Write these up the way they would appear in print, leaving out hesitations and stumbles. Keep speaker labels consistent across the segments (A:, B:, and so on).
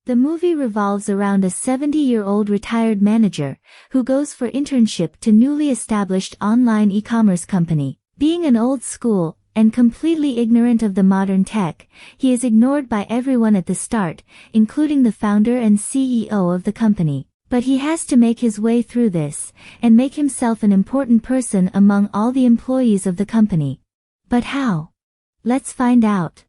A: The movie revolves around a 70-year-old retired manager who goes for internship to newly established online e-commerce company. Being an old school and completely ignorant of the modern tech, he is ignored by everyone at the start, including the founder and CEO of the company. But he has to make his way through this and make himself an important person among all the employees of the company. But how? Let's find out.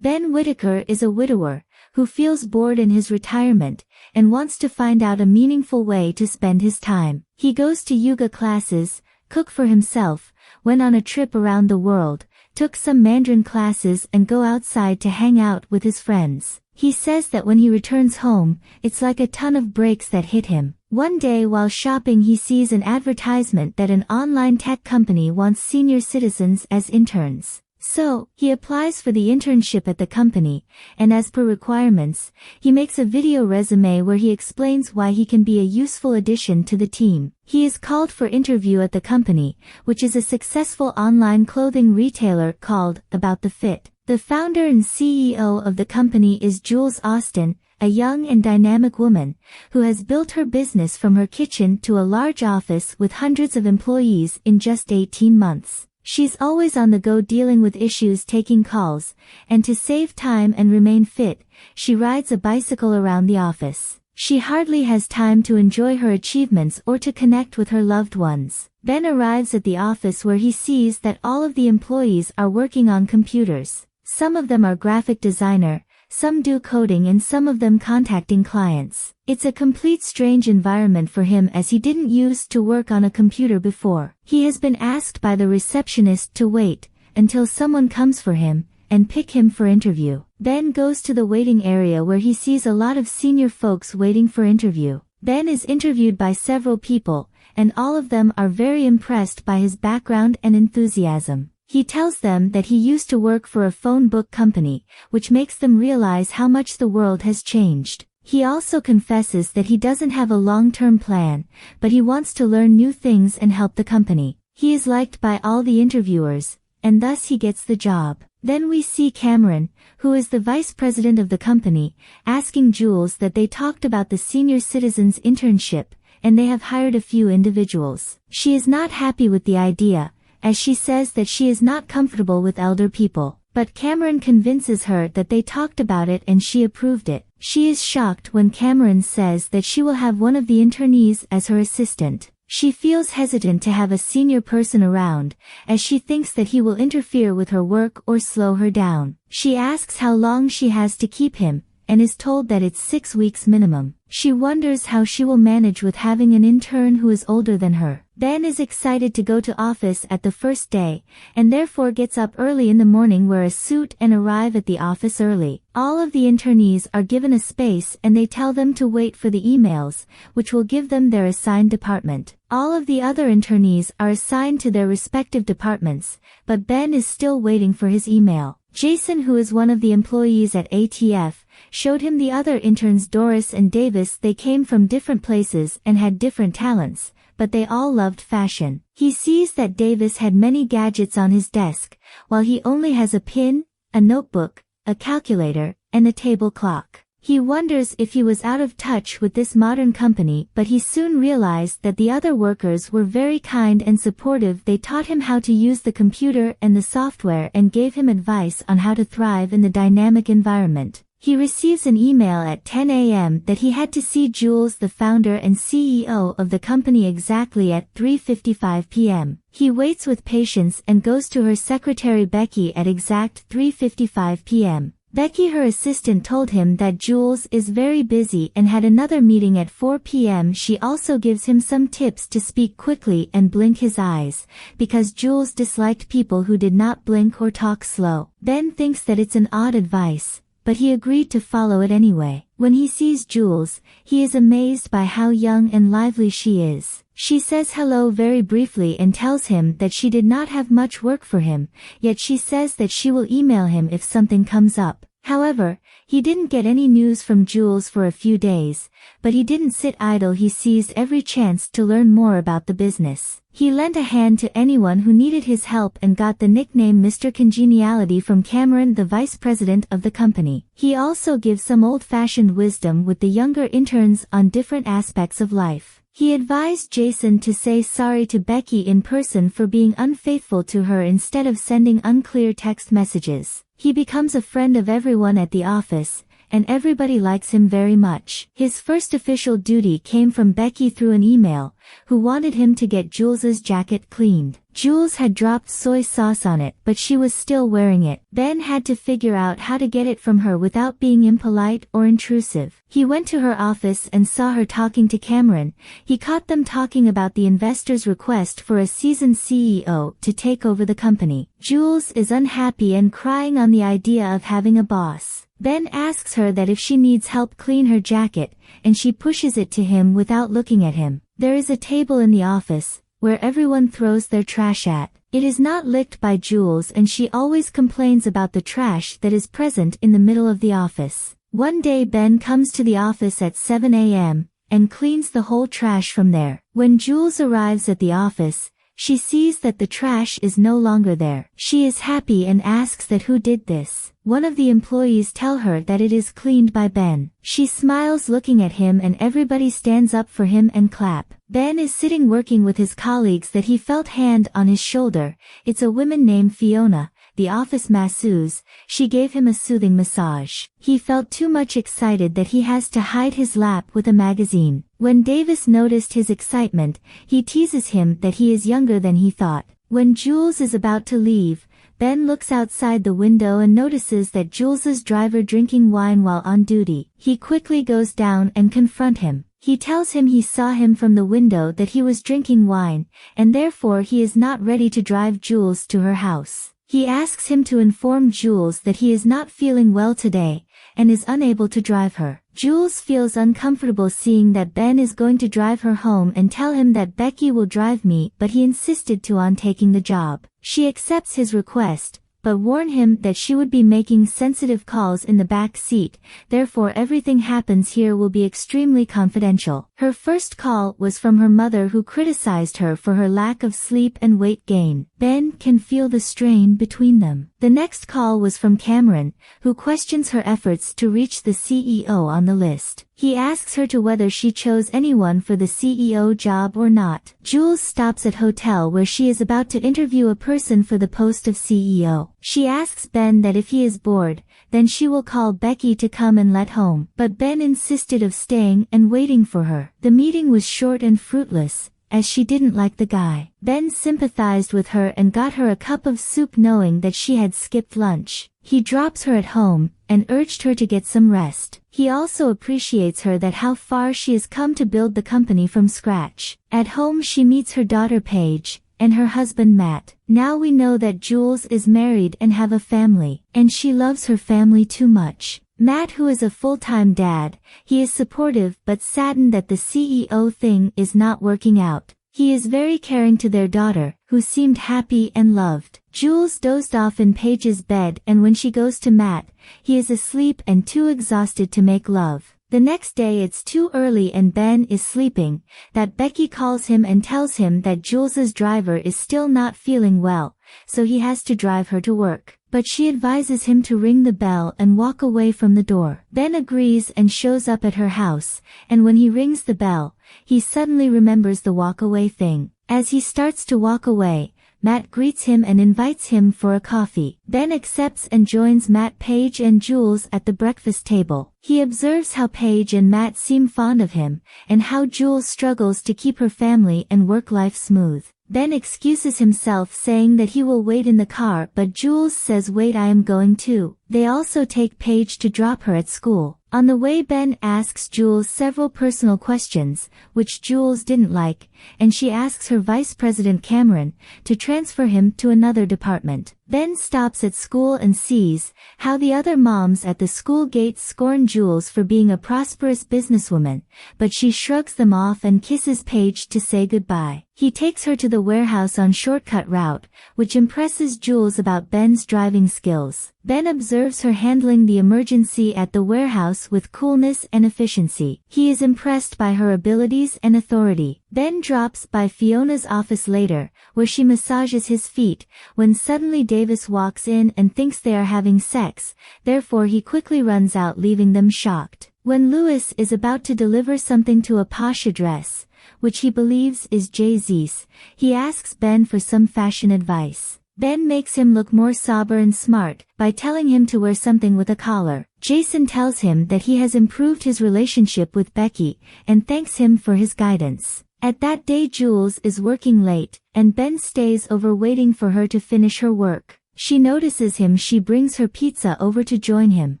A: Ben Whitaker is a widower who feels bored in his retirement and wants to find out a meaningful way to spend his time. He goes to yoga classes, cook for himself, went on a trip around the world, took some Mandarin classes and go outside to hang out with his friends. He says that when he returns home, it's like a ton of breaks that hit him. One day while shopping he sees an advertisement that an online tech company wants senior citizens as interns. So, he applies for the internship at the company, and as per requirements, he makes a video resume where he explains why he can be a useful addition to the team. He is called for interview at the company, which is a successful online clothing retailer called About the Fit. The founder and CEO of the company is Jules, a young and dynamic woman who has built her business from her kitchen to a large office with hundreds of employees in just 18 months. She's always on the go dealing with issues, taking calls, and to save time and remain fit, she rides a bicycle around the office. She hardly has time to enjoy her achievements or to connect with her loved ones. Ben arrives at the office where he sees that all of the employees are working on computers. Some of them are graphic designer, some do coding and some of them contacting clients. It's a complete strange environment for him as he didn't used to work on a computer before. He has been asked by the receptionist to wait until someone comes for him and pick him for interview. Ben goes to the waiting area where he sees a lot of senior folks waiting for interview. Ben is interviewed by several people, and all of them are very impressed by his background and enthusiasm. He tells them that he used to work for a phone book company, which makes them realize how much the world has changed. He also confesses that he doesn't have a long-term plan, but he wants to learn new things and help the company. He is liked by all the interviewers, and thus he gets the job. Then we see Cameron, who is the vice president of the company, asking Jules that they talked about the senior citizens internship, and they have hired a few individuals. She is not happy with the idea, as she says that she is not comfortable with elder people. But Cameron convinces her that they talked about it and she approved it. She is shocked when Cameron says that she will have one of the internees as her assistant. She feels hesitant to have a senior person around, as she thinks that he will interfere with her work or slow her down. She asks how long she has to keep him, and is told that it's 6 weeks minimum. She wonders how she will manage with having an intern who is older than her. Ben is excited to go to office at the first day, and therefore gets up early in the morning, wear a suit and arrive at the office early. All of the internees are given a space and they tell them to wait for the emails, which will give them their assigned department. All of the other internees are assigned to their respective departments, but Ben is still waiting for his email. Jason, who is one of the employees at ATF, showed him the other interns Doris and Davis. They came from different places and had different talents, but they all loved fashion. He sees that Davis had many gadgets on his desk, while he only has a pin, a notebook, a calculator, and a table clock. He wonders if he was out of touch with this modern company, but he soon realized that the other workers were very kind and supportive. They taught him how to use the computer and the software and gave him advice on how to thrive in the dynamic environment. He receives an email at 10 a.m. that he had to see Jules, the founder and CEO of the company, exactly at 3:55 p.m. He waits with patience and goes to her secretary Becky at exact 3:55 p.m. Becky, her assistant, told him that Jules is very busy and had another meeting at 4 p.m. She also gives him some tips to speak quickly and blink his eyes, because Jules disliked people who did not blink or talk slow. Ben thinks that it's an odd advice, but he agreed to follow it anyway. When he sees Jules, he is amazed by how young and lively she is. She says hello very briefly and tells him that she did not have much work for him, yet she says that she will email him if something comes up. However, he didn't get any news from Jules for a few days, but he didn't sit idle. He seized every chance to learn more about the business. He lent a hand to anyone who needed his help and got the nickname Mr. Congeniality from Cameron, the vice president of the company. He also gives some old-fashioned wisdom with the younger interns on different aspects of life. He advised Jason to say sorry to Becky in person for being unfaithful to her instead of sending unclear text messages. He becomes a friend of everyone at the office, and everybody likes him very much. His first official duty came from Becky through an email, who wanted him to get Jules's jacket cleaned. Jules had dropped soy sauce on it, but she was still wearing it. Ben had to figure out how to get it from her without being impolite or intrusive. He went to her office and saw her talking to Cameron. He caught them talking about the investor's request for a seasoned CEO to take over the company. Jules is unhappy and crying on the idea of having a boss. Ben asks her that if she needs help clean her jacket, and she pushes it to him without looking at him. There is a table in the office, where everyone throws their trash at. It is not licked by Jules, and she always complains about the trash that is present in the middle of the office. One day Ben comes to the office at 7 a.m., and cleans the whole trash from there. When Jules arrives at the office, she sees that the trash is no longer there. She is happy and asks that who did this. One of the employees tell her that it is cleaned by Ben. She smiles looking at him and everybody stands up for him and clap. Ben is sitting working with his colleagues that he felt hand on his shoulder. It's a woman named Fiona, the office masseuse. She gave him a soothing massage. He felt too much excited that he has to hide his lap with a magazine. When Davis noticed his excitement, he teases him that he is younger than he thought. When Jules is about to leave, Ben looks outside the window and notices that Jules's driver drinking wine while on duty. He quickly goes down and confront him. He tells him he saw him from the window that he was drinking wine, and therefore he is not ready to drive Jules to her house. He asks him to inform Jules that he is not feeling well today, and is unable to drive her. Jules feels uncomfortable seeing that Ben is going to drive her home and tell him that Becky will drive me, but he insisted on taking the job. She accepts his request, but warn him that she would be making sensitive calls in the back seat, therefore everything happens here will be extremely confidential. Her first call was from her mother, who criticized her for her lack of sleep and weight gain. Ben can feel the strain between them. The next call was from Cameron, who questions her efforts to reach the CEO on the list. He asks her to whether she chose anyone for the CEO job or not. Jules stops at hotel where she is about to interview a person for the post of CEO. She asks Ben that if he is bored, then she will call Becky to come and let home. But Ben insisted of staying and waiting for her. The meeting was short and fruitless, as she didn't like the guy. Ben sympathized with her and got her a cup of soup knowing that she had skipped lunch. He drops her at home, and urged her to get some rest. He also appreciates her that how far she has come to build the company from scratch. At home she meets her daughter Paige, and her husband Matt. Now we know that Jules is married and have a family, and she loves her family too much. Matt, who is a full-time dad, he is supportive but saddened that the CEO thing is not working out. He is very caring to their daughter, who seemed happy and loved. Jules dozed off in Paige's bed, and when she goes to Matt, he is asleep and too exhausted to make love. The next day it's too early and Ben is sleeping, that Becky calls him and tells him that Jules's driver is still not feeling well, so he has to drive her to work. But she advises him to ring the bell and walk away from the door. Ben agrees and shows up at her house, and when he rings the bell, he suddenly remembers the walk-away thing. As he starts to walk away, Matt greets him and invites him for a coffee. Ben accepts and joins Matt, Paige and Jules at the breakfast table. He observes how Paige and Matt seem fond of him, and how Jules struggles to keep her family and work life smooth. Ben excuses himself saying that he will wait in the car, but Jules says wait, I am going too. They also take Paige to drop her at school. On the way Ben asks Jules several personal questions, which Jules didn't like, and she asks her vice president Cameron to transfer him to another department. Ben stops at school and sees how the other moms at the school gate scorn Jules for being a prosperous businesswoman, but she shrugs them off and kisses Paige to say goodbye. He takes her to the warehouse on shortcut route, which impresses Jules about Ben's driving skills. Ben observes her handling the emergency at the warehouse with coolness and efficiency. He is impressed by her abilities and authority. Ben drops by Fiona's office later, where she massages his feet, when suddenly Davis walks in and thinks they are having sex, therefore he quickly runs out, leaving them shocked. When Louis is about to deliver something to a posh address, which he believes is Jay-Z's, he asks Ben for some fashion advice. Ben makes him look more sober and smart by telling him to wear something with a collar. Jason tells him that he has improved his relationship with Becky and thanks him for his guidance. At that day Jules is working late, and Ben stays over waiting for her to finish her work. She notices him. She brings her pizza over to join him.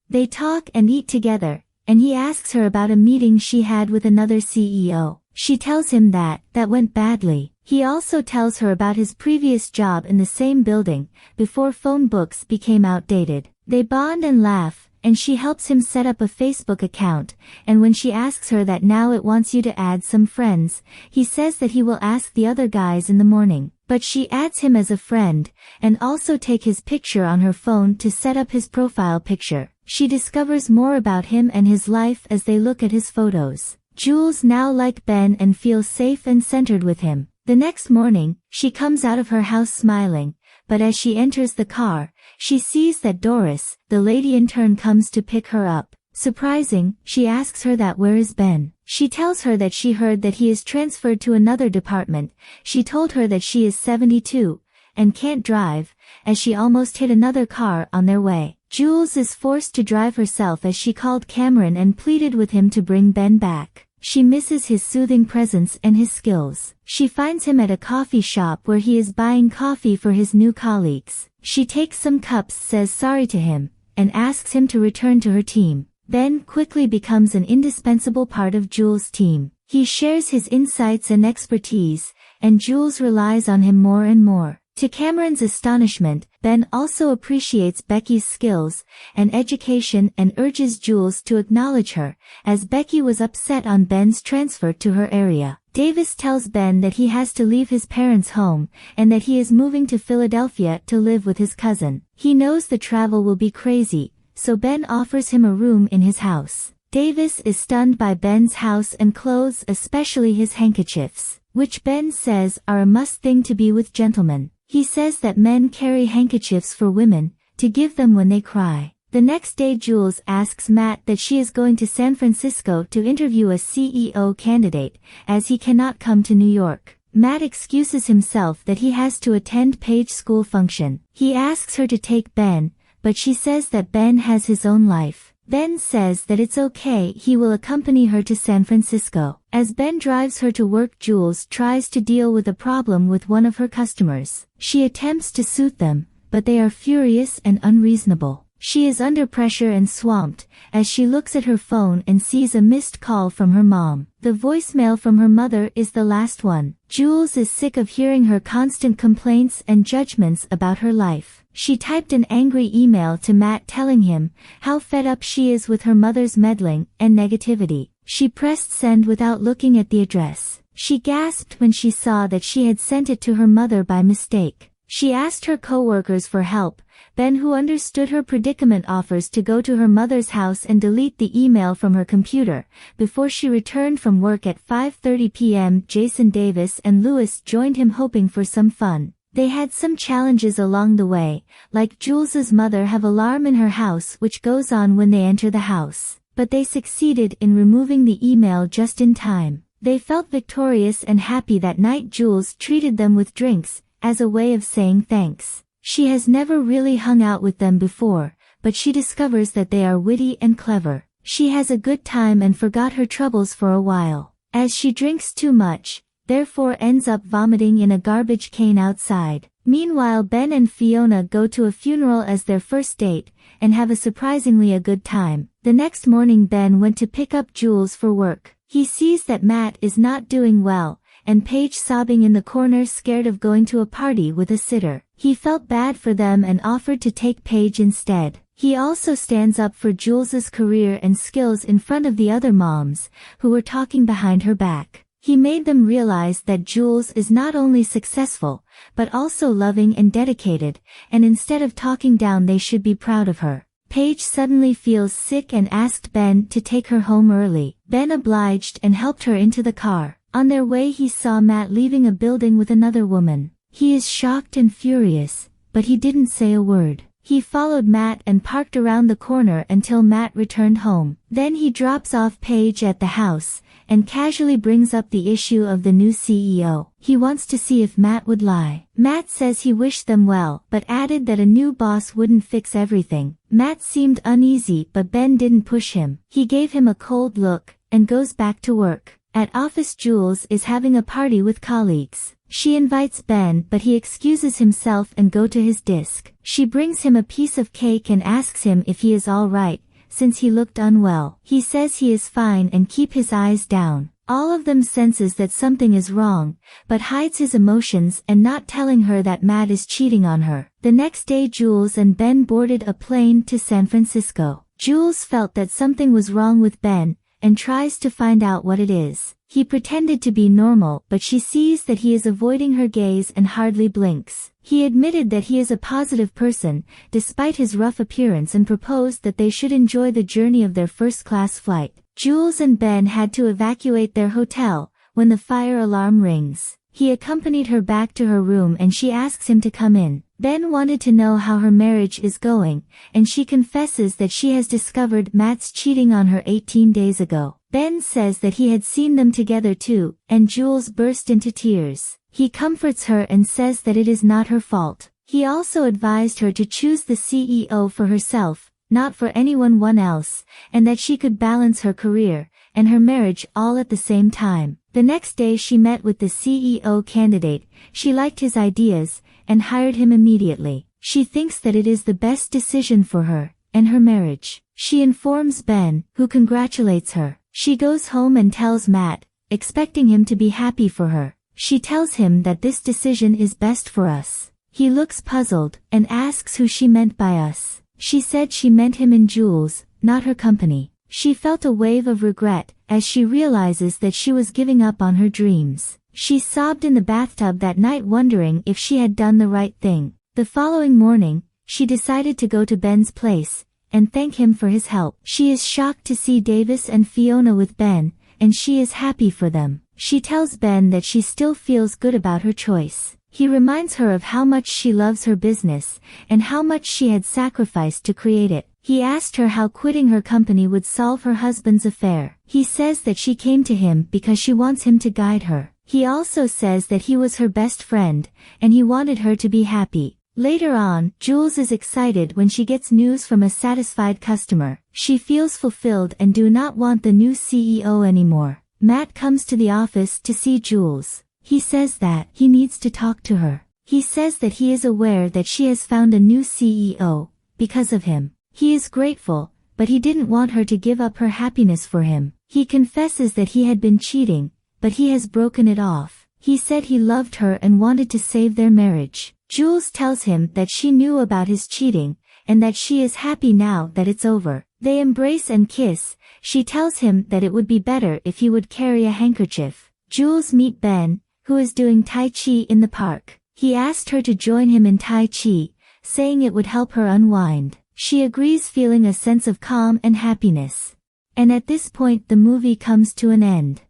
A: They talk and eat together, and he asks her about a meeting she had with another CEO. She tells him that went badly. He also tells her about his previous job in the same building, before phone books became outdated. They bond and laugh, and she helps him set up a Facebook account, and when she asks her that now it wants you to add some friends, he says that he will ask the other guys in the morning. But she adds him as a friend, and also take his picture on her phone to set up his profile picture. She discovers more about him and his life as they look at his photos. Jules now like Ben and feels safe and centered with him. The next morning, she comes out of her house smiling, but as she enters the car, she sees that Doris, the lady intern, comes to pick her up. Surprising, she asks her that where is Ben. She tells her that she heard that he is transferred to another department. She told her that she is 72, and can't drive, as she almost hit another car on their way. Jules is forced to drive herself as she called Cameron and pleaded with him to bring Ben back. She misses his soothing presence and his skills. She finds him at a coffee shop where he is buying coffee for his new colleagues. She takes some cups, says sorry to him, and asks him to return to her team. Ben quickly becomes an indispensable part of Jules' team. He shares his insights and expertise, and Jules relies on him more and more. To Cameron's astonishment, Ben also appreciates Becky's skills and education and urges Jules to acknowledge her, as Becky was upset on Ben's transfer to her area. Davis tells Ben that he has to leave his parents' home, and that he is moving to Philadelphia to live with his cousin. He knows the travel will be crazy, so Ben offers him a room in his house. Davis is stunned by Ben's house and clothes, especially his handkerchiefs, which Ben says are a must thing to be with gentlemen. He says that men carry handkerchiefs for women, to give them when they cry. The next day Jules asks Matt that she is going to San Francisco to interview a CEO candidate, as he cannot come to New York. Matt excuses himself that he has to attend Paige's school function. He asks her to take Ben, but she says that Ben has his own life. Ben says that it's okay, he will accompany her to San Francisco. As Ben drives her to work, Jules tries to deal with a problem with one of her customers. She attempts to soothe them, but they are furious and unreasonable. She is under pressure and swamped, as she looks at her phone and sees a missed call from her mom. The voicemail from her mother is the last one. Jules is sick of hearing her constant complaints and judgments about her life. She typed an angry email to Matt telling him how fed up she is with her mother's meddling and negativity. She pressed send without looking at the address. She gasped when she saw that she had sent it to her mother by mistake. She asked her coworkers for help. Ben, who understood her predicament, offers to go to her mother's house and delete the email from her computer. Before she returned from work at 5:30 p.m., Jason, Davis, and Louis joined him, hoping for some fun. They had some challenges along the way, like Jules's mother have alarm in her house which goes on when they enter the house, but they succeeded in removing the email just in time. They felt victorious and happy that night. Jules treated them with drinks, as a way of saying thanks. She has never really hung out with them before, but she discovers that they are witty and clever. She has a good time and forgot her troubles for a while. As she drinks too much, therefore ends up vomiting in a garbage can outside. Meanwhile, Ben and Fiona go to a funeral as their first date, and have a surprisingly a good time. The next morning Ben went to pick up Jules for work. He sees that Matt is not doing well, and Paige sobbing in the corner scared of going to a party with a sitter. He felt bad for them and offered to take Paige instead. He also stands up for Jules's career and skills in front of the other moms, who were talking behind her back. He made them realize that Jules is not only successful, but also loving and dedicated, and instead of talking down they should be proud of her. Paige suddenly feels sick and asked Ben to take her home early. Ben obliged and helped her into the car. On their way he saw Matt leaving a building with another woman. He is shocked and furious, but he didn't say a word. He followed Matt and parked around the corner until Matt returned home. Then he drops off Paige at the house, and casually brings up the issue of the new CEO. He wants to see if Matt would lie. Matt says he wished them well, but added that a new boss wouldn't fix everything. Matt seemed uneasy, but Ben didn't push him. He gave him a cold look, and goes back to work. At office, Jules is having a party with colleagues. She invites Ben, but he excuses himself and go to his desk. She brings him a piece of cake and asks him if he is all right, since he looked unwell. He says he is fine and keep his eyes down. All of them senses that something is wrong, but hides his emotions and not telling her that Matt is cheating on her. The next day Jules and Ben boarded a plane to San Francisco. Jules felt that something was wrong with Ben, and tries to find out what it is. He pretended to be normal, but she sees that he is avoiding her gaze and hardly blinks. He admitted that he is a positive person, despite his rough appearance, and proposed that they should enjoy the journey of their first-class flight. Jules and Ben had to evacuate their hotel when the fire alarm rings. He accompanied her back to her room and she asks him to come in. Ben wanted to know how her marriage is going, and she confesses that she has discovered Matt's cheating on her 18 days ago. Ben says that he had seen them together too, and Jules burst into tears. He comforts her and says that it is not her fault. He also advised her to choose the CEO for herself, not for anyone else, and that she could balance her career and her marriage all at the same time. The next day she met with the CEO candidate. She liked his ideas and hired him immediately. She thinks that it is the best decision for her and her marriage. She informs Ben, who congratulates her. She goes home and tells Matt, expecting him to be happy for her. She tells him that this decision is best for us. He looks puzzled and asks who she meant by us. She said she meant him and Jules, not her company. She felt a wave of regret as she realizes that she was giving up on her dreams. She sobbed in the bathtub that night, wondering if she had done the right thing. The following morning, she decided to go to Ben's place and thank him for his help. She is shocked to see Davis and Fiona with Ben, and she is happy for them. She tells Ben that she still feels good about her choice. He reminds her of how much she loves her business and how much she had sacrificed to create it. He asked her how quitting her company would solve her husband's affair. He says that she came to him because she wants him to guide her. He also says that he was her best friend, and he wanted her to be happy. Later on, Jules is excited when she gets news from a satisfied customer. She feels fulfilled and do not want the new CEO anymore. Matt comes to the office to see Jules. He says that he needs to talk to her. He says that he is aware that she has found a new CEO because of him. He is grateful, but he didn't want her to give up her happiness for him. He confesses that he had been cheating, but he has broken it off. He said he loved her and wanted to save their marriage. Jules tells him that she knew about his cheating, and that she is happy now that it's over. They embrace and kiss. She tells him that it would be better if he would carry a handkerchief. Jules meets Ben, who is doing Tai Chi in the park. He asked her to join him in Tai Chi, saying it would help her unwind. She agrees, feeling a sense of calm and happiness. And at this point the movie comes to an end.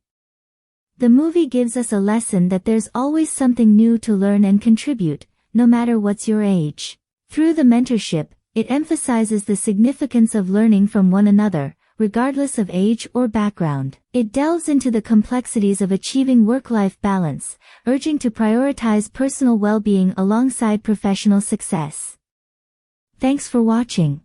A: The movie gives us a lesson that there's always something new to learn and contribute, no matter what's your age. Through the mentorship, it emphasizes the significance of learning from one another, regardless of age or background. It delves into the complexities of achieving work-life balance, urging to prioritize personal well-being alongside professional success. Thanks for watching.